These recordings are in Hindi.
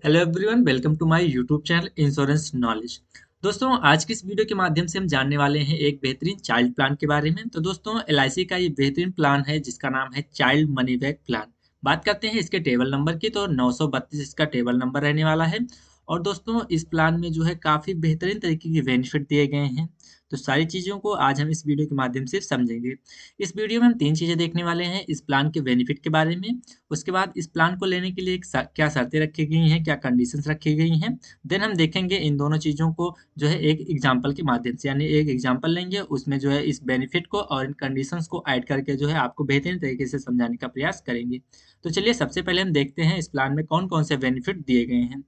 Hello everyone, welcome to my YouTube channel insurance knowledge. दोस्तों, आज की इस वीडियो के माध्यम से हम जानने वाले हैं एक बेहतरीन चाइल्ड प्लान के बारे में। तो दोस्तों, एलआईसी का ये बेहतरीन प्लान है जिसका नाम है चाइल्ड मनी बैक प्लान। बात करते हैं इसके टेबल नंबर की, तो 932 इसका टेबल नंबर रहने वाला है। और दोस्तों, इस प्लान में जो है काफ़ी बेहतरीन तरीके के बेनिफिट दिए गए हैं। तो सारी चीज़ों को आज हम इस वीडियो के माध्यम से समझेंगे। इस वीडियो में हम 3 चीज़ें देखने वाले हैं इस प्लान के बेनिफिट के बारे में। उसके बाद इस प्लान को लेने के लिए क्या शर्तें रखी गई हैं, क्या कंडीशंस रखी गई हैं। देन हम देखेंगे इन दोनों चीज़ों को जो है एक एग्जांपल के माध्यम से, यानी एक एग्जांपल लेंगे, उसमें जो है इस बेनिफिट को और इन कंडीशंस को ऐड करके जो है आपको बेहतरीन तरीके से समझाने का प्रयास करेंगे। तो चलिए, सबसे पहले हम देखते हैं इस प्लान में कौन-कौन से बेनिफिट दिए गए हैं।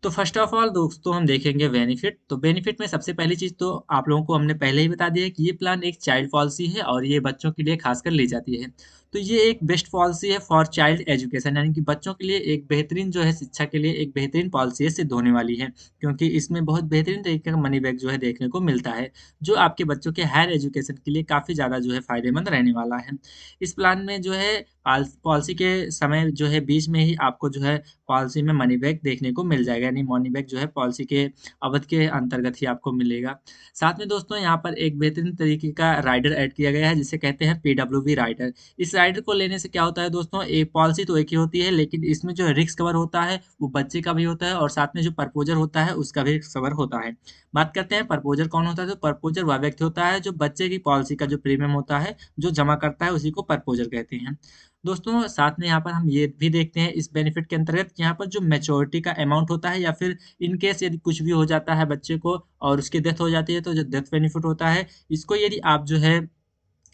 तो फर्स्ट ऑफ ऑल दोस्तों, हम देखेंगे बेनिफिट। तो बेनिफिट में सबसे पहली चीज़ तो आप लोगों को हमने पहले ही बता दिया है कि ये प्लान एक चाइल्ड पॉलिसी है और ये बच्चों के लिए खासकर ली जाती है। तो ये एक बेस्ट पॉलिसी है फॉर चाइल्ड एजुकेशन, यानी कि बच्चों के लिए एक बेहतरीन जो है शिक्षा के लिए एक बेहतरीन पॉलिसी है, सिद्ध होने वाली है। क्योंकि इसमें बहुत बेहतरीन तरीके का मनी बैक जो है देखने को मिलता है, जो आपके बच्चों के हायर एजुकेशन के लिए काफ़ी ज़्यादा जो है फ़ायदेमंद रहने वाला है। इस प्लान में जो है पॉलिसी के समय जो है बीच में ही आपको जो है पॉलिसी में मनी बैक देखने को मिल जाएगा, यानी मनी बैक जो है पॉलिसी के अवधि के अंतर्गत ही आपको मिलेगा। साथ में दोस्तों, यहाँ पर एक बेहतरीन तरीके का राइडर ऐड किया गया है जिसे कहते हैं पीडब्ल्यूवी राइडर। इस राइडर को लेने से क्या होता है दोस्तों, एक पॉलिसी तो एक ही होती है, लेकिन इसमें जो रिस्क कवर होता है वो बच्चे का भी होता है और साथ में जो प्रपोजर होता है उसका भी रिस्क कवर होता है। बात करते हैं प्रपोजर कौन होता है। तो प्रपोजर वह व्यक्ति होता है जो बच्चे की पॉलिसी का जो प्रीमियम होता है जो जमा करता है, उसी को प्रपोजर कहते हैं। दोस्तों, साथ में यहाँ पर हम ये भी देखते हैं इस बेनिफिट के अंतर्गत, यहाँ पर जो मैच्योरिटी का अमाउंट होता है या फिर इन केस यदि कुछ भी हो जाता है बच्चे को और उसकी डेथ हो जाती है, तो जो डेथ बेनिफिट होता है, इसको यदि आप जो है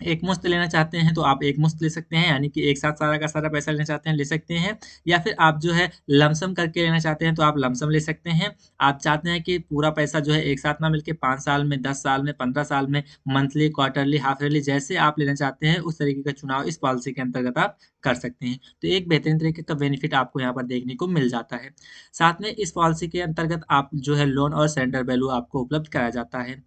एक मुश्त लेना चाहते हैं तो आप एक मुश्त ले सकते हैं, यानी कि एक साथ सारा का सारा पैसा लेना चाहते हैं ले सकते हैं। या फिर आप जो है लमसम करके लेना चाहते हैं तो आप लमसम ले सकते हैं। आप चाहते हैं कि पूरा पैसा जो है एक साथ ना मिलके 5 साल में, 10 साल में, 15 साल में, मंथली, क्वार्टरली, हाफ ईयरली, जैसे आप लेना चाहते हैं उस तरीके का चुनाव इस पॉलिसी के अंतर्गत आप कर सकते हैं। तो एक बेहतरीन तरीके का बेनिफिट आपको यहाँ पर देखने को मिल जाता है। साथ में इस पॉलिसी के अंतर्गत आप जो है लोन और सरेंडर वैल्यू आपको उपलब्ध कराया जाता है।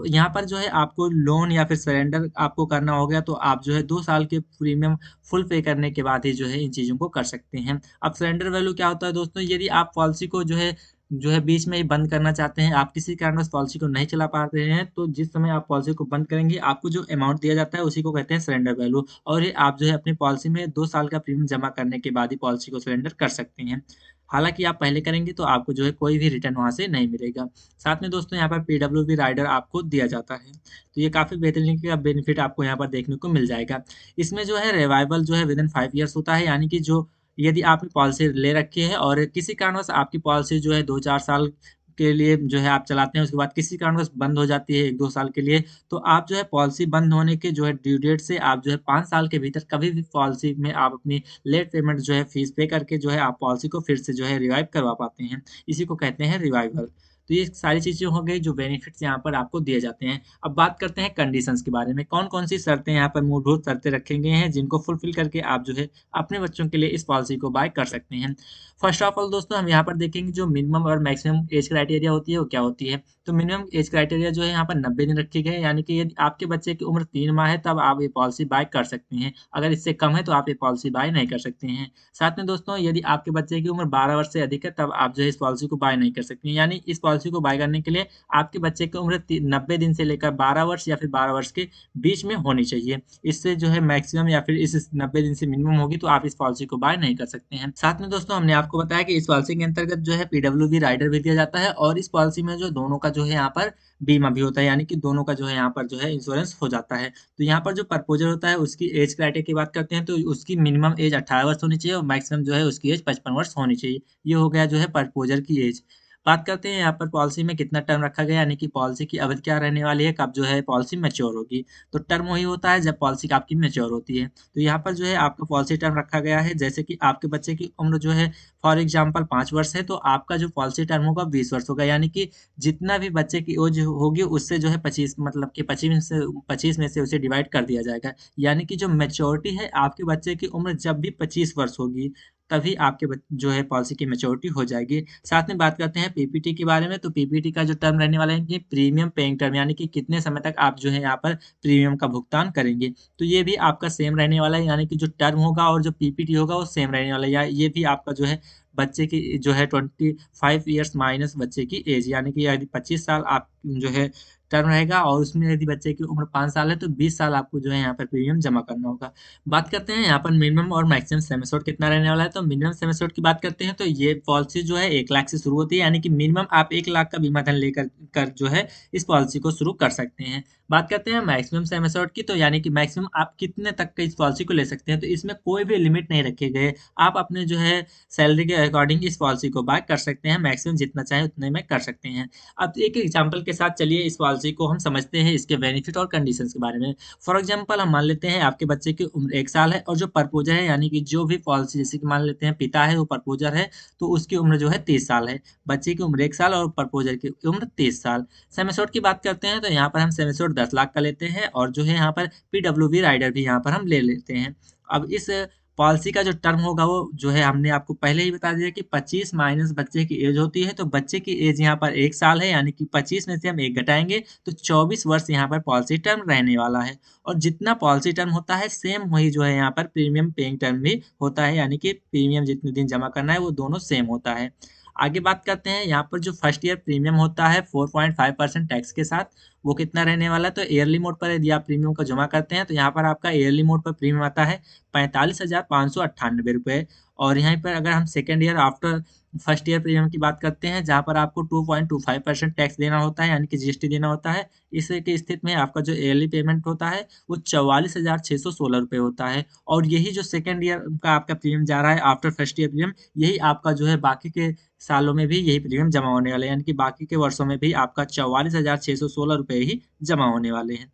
यहाँ पर जो है आपको लोन या फिर सरेंडर आपको करना हो गया तो आप जो है 2 साल के प्रीमियम फुल पे करने के बाद ही जो है इन चीज़ों को कर सकते हैं। अब सरेंडर वैल्यू क्या होता है दोस्तों, यदि आप पॉलिसी को जो है बीच में ही बंद करना चाहते हैं, आप किसी कारणवश पॉलिसी को नहीं चला पा रहे हैं, तो जिस समय आप पॉलिसी को बंद करेंगे, आपको जो अमाउंट दिया जाता है उसी को कहते हैं सरेंडर वैल्यू, और ये आप जो है अपनी पॉलिसी में 2 साल का प्रीमियम जमा करने के बाद ही पॉलिसी को सरेंडर कर सकते हैं। हालाँकि आप पहले करेंगे तो आपको जो है कोई भी रिटर्न वहाँ से नहीं मिलेगा। साथ में दोस्तों, यहाँ पर पीडब्ल्यूडी राइडर आपको दिया जाता है। तो ये काफ़ी बेहतरीन का बेनिफिट आपको यहाँ पर देखने को मिल जाएगा। इसमें जो है रिवाइवल जो है विदिन 5 ईयर्स होता है, यानी कि जो यदि आपने पॉलिसी ले रखी है और किसी कारणवश आपकी पॉलिसी जो है 2-4 साल के लिए जो है आप चलाते हैं, उसके बाद किसी कारणवश बंद हो जाती है 1-2 साल के लिए, तो आप जो है पॉलिसी बंद होने के जो है ड्यू डेट से आप जो है 5 साल के भीतर कभी भी पॉलिसी में आप अपनी लेट पेमेंट जो है फीस पे करके जो है आप पॉलिसी को फिर से जो है रिवाइव करवा पाते हैं। इसी को कहते हैं रिवाइवल। तो ये सारी चीज़ें हो गई जो बेनिफिट्स यहाँ पर आपको दिए जाते हैं। अब बात करते हैं कंडीशंस के बारे में, कौन-कौन सी शर्तें यहाँ पर मूलभूत शर्तें रखी गई हैं जिनको फुलफिल करके आप जो है अपने बच्चों के लिए इस पॉलिसी को बाय कर सकते हैं। फर्स्ट ऑफ ऑल दोस्तों, हम यहाँ पर देखेंगे जो मिनिमम और मैक्सिमम एज क्राइटेरिया होती है वो क्या होती है। तो मिनिमम एज क्राइटेरिया जो है यहाँ पर 90 दिन रखे गए हैं, यानी कि यदि आपके बच्चे की उम्र 3 माह है तब आप ये पॉलिसी बाय कर सकते हैं। अगर इससे कम है तो आप ये पॉलिसी बाय नहीं कर सकते हैं। साथ में दोस्तों, यदि आपके बच्चे की उम्र 12 वर्ष से अधिक है तब आप जो है इस पॉलिसी को बाय नहीं कर सकते हैं। यानी इस पॉलिसी को बाय करने के लिए आपके बच्चे की उम्र 90 दिन से लेकर 12 वर्ष या फिर 12 वर्ष के बीच में होनी चाहिए। इससे जो है मैक्सिमम या फिर इस 90 दिन से मिनिमम होगी तो आप इस पॉलिसी को बाय नहीं कर सकते हैं। साथ में दोस्तों, हमने आपको बताया कि इस पॉलिसी के अंतर्गत जो है पीडब्ल्यूडी राइडर भी दिया जाता है और इस पॉलिसी में जो दोनों का जो है यहाँ पर बीमा भी होता है, यानी कि दोनों का जो है यहाँ पर जो है इंश्योरेंस हो जाता है। तो यहाँ पर जो प्रपोजर होता है उसकी एज क्राइटेरिया की बात करते हैं तो उसकी मिनिमम एज 18 वर्ष होनी चाहिए और मैक्सिमम जो है उसकी एज 55 वर्ष होनी चाहिए। ये हो गया जो है प्रपोजर की एज। बात करते हैं यहाँ पर पॉलिसी में कितना टर्म रखा गया, यानी कि पॉलिसी की अवधि क्या रहने वाली है, कब जो है पॉलिसी मैच्योर होगी। तो टर्म वही होता है जब पॉलिसी आपकी मैच्योर होती है। तो यहाँ पर जो है आपका पॉलिसी टर्म रखा गया है, जैसे कि आपके बच्चे की उम्र जो है फॉर एग्जाम्पल 5 वर्ष है तो आपका जो पॉलिसी टर्म होगा 20 वर्ष होगा, यानी कि जितना भी बच्चे की एज होगी उससे जो है 25, मतलब कि 25 में से उसे डिवाइड कर दिया जाएगा। यानी कि जो मैच्योरिटी है आपके बच्चे की उम्र जब भी 25 वर्ष होगी तभी आपके जो है पॉलिसी की मैच्योरिटी हो जाएगी। साथ में बात करते हैं पीपीटी के बारे में, तो पीपीटी का जो टर्म रहने वाला है कि प्रीमियम पेइंग टर्म, यानी कि कितने समय तक आप जो है यहाँ पर प्रीमियम का भुगतान करेंगे। तो ये भी आपका सेम रहने वाला है, यानी कि जो टर्म होगा और जो पीपीटी होगा वो सेम रहने वाला है, या ये भी आपका जो है बच्चे की जो है 25 ईयर्स माइनस बच्चे की एज, यानी कि यदि 25 साल आप जो है टर्म रहेगा और उसमें यदि बच्चे की उम्र 5 साल है तो 20 साल आपको जो है यहाँ पर प्रीमियम जमा करना होगा। बात करते हैं यहाँ पर मिनिमम और मैक्सिमम सम एश्योर्ड कितना रहने वाला है। तो मिनिमम सम एश्योर्ड की बात करते हैं तो ये पॉलिसी जो है 1 लाख से शुरू होती है, यानी कि मिनिमम आप 1 लाख का बीमा धन लेकर जो है इस पॉलिसी को शुरू कर सकते हैं। बात करते हैं मैक्सिमम सम एश्योर्ड की, तो यानी कि मैक्सिमम आप कितने तक का इस पॉलिसी को ले सकते हैं। तो इसमें कोई भी लिमिट नहीं रखे गए, आप अपने जो है सैलरी के अकॉर्डिंग इस पॉलिसी को बाय कर सकते हैं, मैक्सिमम जितना चाहे उतने में कर सकते हैं। अब एक एग्जांपल के साथ चलिए इस पॉलिसी को हम समझते हैं, इसके बेनिफिट और कंडीशंस के बारे में। फॉर एग्जांपल हम मान लेते हैं आपके बच्चे की उम्र 1 साल है और जो प्रपोजर है, यानी कि जो भी पॉलिसी, जैसे कि मान लेते हैं पिता है वो प्रपोजर है, तो उसकी उम्र जो है 30 साल है। बच्चे की उम्र 1 साल और प्रपोजर की उम्र 30 साल। सम एश्योर्ड की बात करते हैं तो यहाँ पर हम सम एश्योर्ड 10 लाख का लेते हैं और जो है यहाँ पर पीडब्ल्यूबी राइडर भी यहाँ पर हम ले लेते हैं। अब इस पॉलिसी का जो टर्म होगा वो जो है हमने आपको पहले ही बता दिया कि 25 माइनस बच्चे की एज होती है, तो बच्चे की एज यहाँ पर 1 साल है, यानी कि 25 में से हम 1 घटाएंगे तो 24 वर्ष यहाँ पर पॉलिसी टर्म रहने वाला है। और जितना पॉलिसी टर्म होता है सेम वही जो है यहाँ पर प्रीमियम पेइंग टर्म भी होता है, यानी कि प्रीमियम जितने दिन जमा करना है वो दोनों सेम होता है। आगे बात करते हैं यहाँ पर जो फर्स्ट ईयर प्रीमियम होता है 4.5% टैक्स के साथ, वो कितना रहने वाला है। तो ईयरली मोड पर यदि आप प्रीमियम को जमा करते हैं तो यहाँ पर आपका ईयरली मोड पर प्रीमियम आता है 45,598 रुपये। और यहाँ पर अगर हम second year after first year premium की बात करते हैं, जहाँ पर आपको 2.25% टैक्स देना होता है, यानी कि जीएसटी देना होता है, इस की स्थिति में आपका जो ईयरली पेमेंट होता है वो 44,616 रुपये होता है। और यही जो सेकेंड ईयर का आपका प्रीमियम जा रहा है आफ्टर फर्स्ट ईयर प्रीमियम, यही आपका जो है बाकी के सालों में भी यही प्रीमियम जमा होने वाले हैं, यानी कि बाकी के वर्षों में भी आपका 44,616 रुपये ही जमा होने वाले हैं।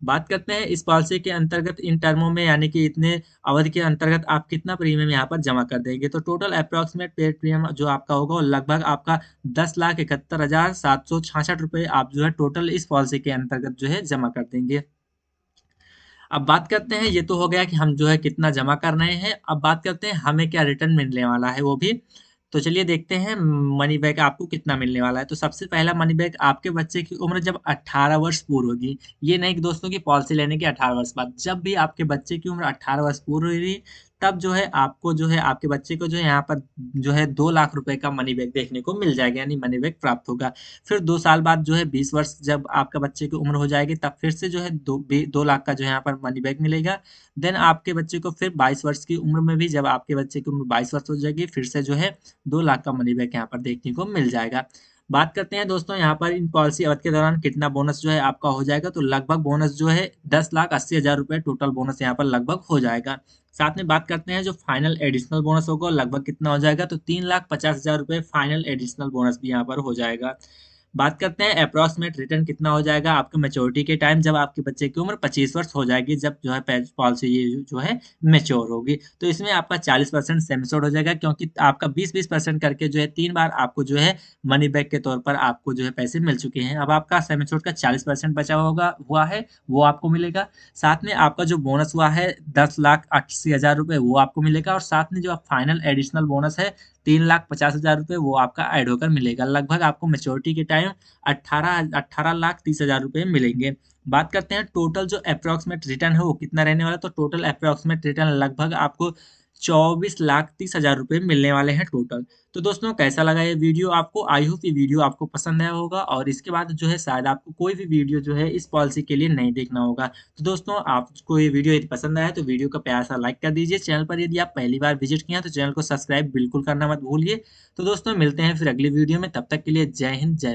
बात करते हैं इस पॉलिसी के अंतर्गत इन टर्मों में, यानी कि इतने अवधि के अंतर्गत आप कितना प्रीमियम यहाँ पर जमा कर देंगे। तो टोटल अप्रॉक्सीमेट पेड प्रीमियम जो आपका होगा वो लगभग आपका 10,71,766 रुपये आप जो है टोटल इस पॉलिसी के अंतर्गत जो है जमा कर देंगे। अब बात करते हैं, ये तो हो गया कि हम जो है कितना जमा कर रहे हैं। अब बात करते हैं हमें क्या रिटर्न मिलने वाला है वो भी। तो चलिए देखते हैं मनी बैक आपको कितना मिलने वाला है। तो सबसे पहला मनी बैक आपके बच्चे की उम्र जब 18 वर्ष पूरी होगी, ये नहीं कि दोस्तों की पॉलिसी लेने के 18 वर्ष बाद, जब भी आपके बच्चे की उम्र 18 वर्ष पूरी हुई तब जो है आपको जो है आपके बच्चे को जो है यहाँ पर जो है 2 लाख रुपए का मनी बैक देखने को मिल जाएगा, यानी मनी बैक प्राप्त होगा। फिर 2 साल बाद जो है 20 वर्ष जब आपका बच्चे की उम्र हो जाएगी तब फिर से जो है 2 लाख का जो है यहाँ पर मनी बैक मिलेगा। देन आपके बच्चे को फिर 22 वर्ष की उम्र में भी, जब आपके बच्चे की उम्र 22 वर्ष हो जाएगी, फिर से जो है 2 लाख का मनी बैक यहाँ पर देखने को मिल जाएगा। बात करते हैं दोस्तों यहाँ पर इन पॉलिसी अवधि के दौरान कितना बोनस जो है आपका हो जाएगा। तो लगभग बोनस जो है 10,80,000 रुपये टोटल बोनस यहाँ पर लगभग हो जाएगा। साथ में बात करते हैं जो फाइनल एडिशनल बोनस होगा लगभग कितना हो जाएगा। तो 3,50,000 रुपये फाइनल एडिशनल बोनस भी यहाँ पर हो जाएगा। बात करते हैं अप्रॉक्सीमेट रिटर्न कितना हो जाएगा आपके मैच्योरिटी के टाइम, जब आपके बच्चे की उम्र 25 वर्ष हो जाएगी, जब जो है पॉलिसी ये जो है मेच्योर होगी। तो इसमें आपका 40% सेमसोर्ड हो जाएगा, क्योंकि आपका 20-20% करके जो है 3 बार आपको जो है मनी बैक के तौर पर आपको जो है पैसे मिल चुके हैं। अब आपका सेमसोर्ड का 40% बचा होगा हुआ है वो आपको मिलेगा। साथ में आपका जो बोनस हुआ है 10,80,000 रुपये वो आपको मिलेगा, और साथ में जो फाइनल एडिशनल बोनस है 3,50,000 रुपये वो आपका ऐड होकर मिलेगा। लगभग आपको मेच्योरिटी के टाइम 18,30,000 रुपये मिलेंगे। बात करते हैं टोटल जो अप्रॉक्सीमेट रिटर्न है वो कितना रहने वाला है। तो टोटल अप्रॉक्सीमेट रिटर्न लगभग आपको 24,30,000 रुपये मिलने वाले हैं टोटल। तो दोस्तों कैसा लगा ये वीडियो आपको, आई होप ये वीडियो आपको पसंद आया होगा, और इसके बाद जो है शायद आपको कोई भी वीडियो जो है इस पॉलिसी के लिए नहीं देखना होगा। तो दोस्तों आपको ये वीडियो यदि पसंद आया तो वीडियो का प्यार सा लाइक कर दीजिए। चैनल पर यदि आप पहली बार विजिट किए हैं तो चैनल को सब्सक्राइब बिल्कुल करना मत भूलिए। तो दोस्तों मिलते हैं फिर अगली वीडियो में, तब तक के लिए जय हिंद जय